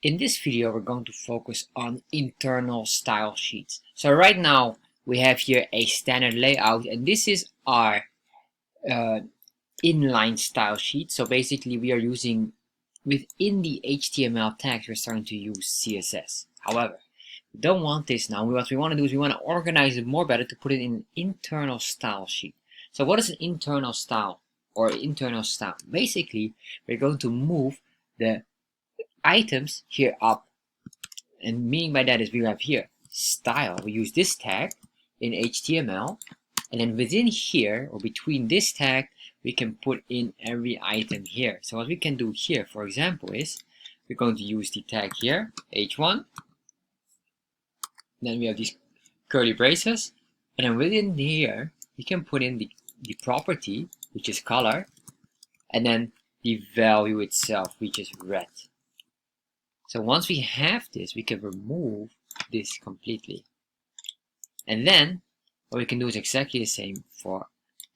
In this video, we're going to focus on internal style sheets. So right now, we have here a standard layout, and this is our inline style sheet. So basically, we are using, within the HTML tags, we're starting to use CSS. However, we don't want this now. What we want to do is we want to organize it more better to put it in an internal style sheet. So what is an internal style or internal style? Basically, we're going to move the items here up, and meaning by that is we have here style. We use this tag in HTML, and then within here or between this tag we can put in every item here. So what we can do here, for example, is we're going to use the tag here h1, then we have these curly braces, and then within here we can put in the property, which is color, and then the value itself, which is red. So once we have this, we can remove this completely. And then what we can do is exactly the same for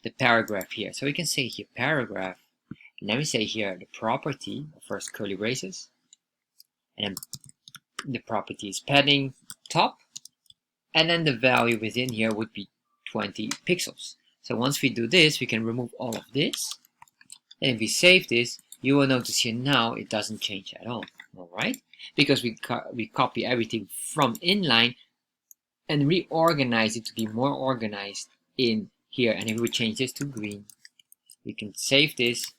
the paragraph here. So we can say here paragraph, and then we say here the property, first curly braces, and then the property is padding top, and then the value within here would be 20 pixels. So once we do this, we can remove all of this. And if we save this, you will notice here now it doesn't change at all. Alright, because we copy everything from inline and reorganize it to be more organized in here. And if we change this to green, we can save this,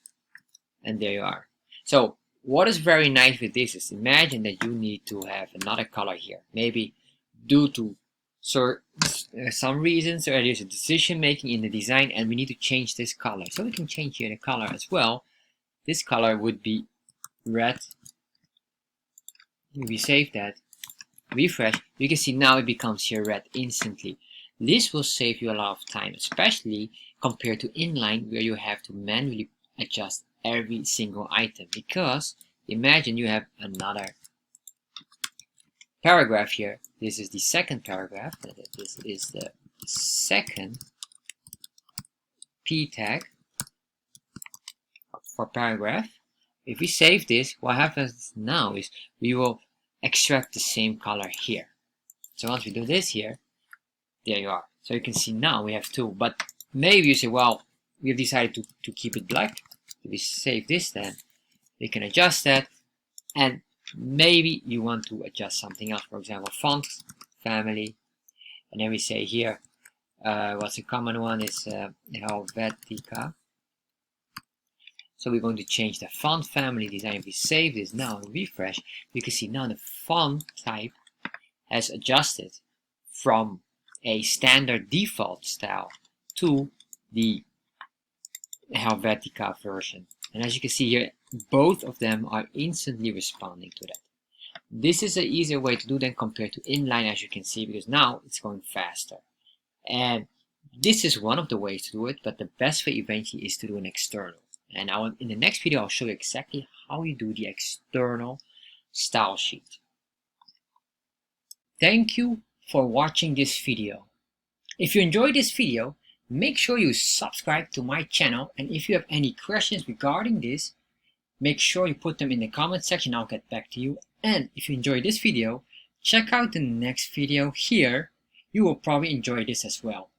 and there you are. So what is very nice with this is, imagine that you need to have another color here. Maybe due to some reasons there is a decision making in the design and we need to change this color. So we can change here the color as well. This color would be red. If we save that, refresh, you can see now it becomes here red instantly. This will save you a lot of time, especially compared to inline where you have to manually adjust every single item. Because imagine you have another paragraph here. This is the second paragraph. This is the second P tag for paragraph. If we save this, what happens now is we will extract the same color here. So once we do this here, there you are. So you can see now we have two. But maybe you say, well, we have decided to keep it black. If we save this, then we can adjust that. And maybe you want to adjust something else. For example, font family. And then we say here, what's a common one is Helvetica. So we're going to change the font family design. If we save this now and refresh, you can see now the font type has adjusted from a standard default style to the Helvetica version. And as you can see here, both of them are instantly responding to that. This is an easier way to do that compared to inline, as you can see, because now it's going faster. And this is one of the ways to do it, but the best way eventually is to do an external. And in the next video, I'll show you exactly how you do the external style sheet. Thank you for watching this video. If you enjoyed this video, make sure you subscribe to my channel. And if you have any questions regarding this, make sure you put them in the comment section. I'll get back to you. And if you enjoyed this video, check out the next video here. You will probably enjoy this as well.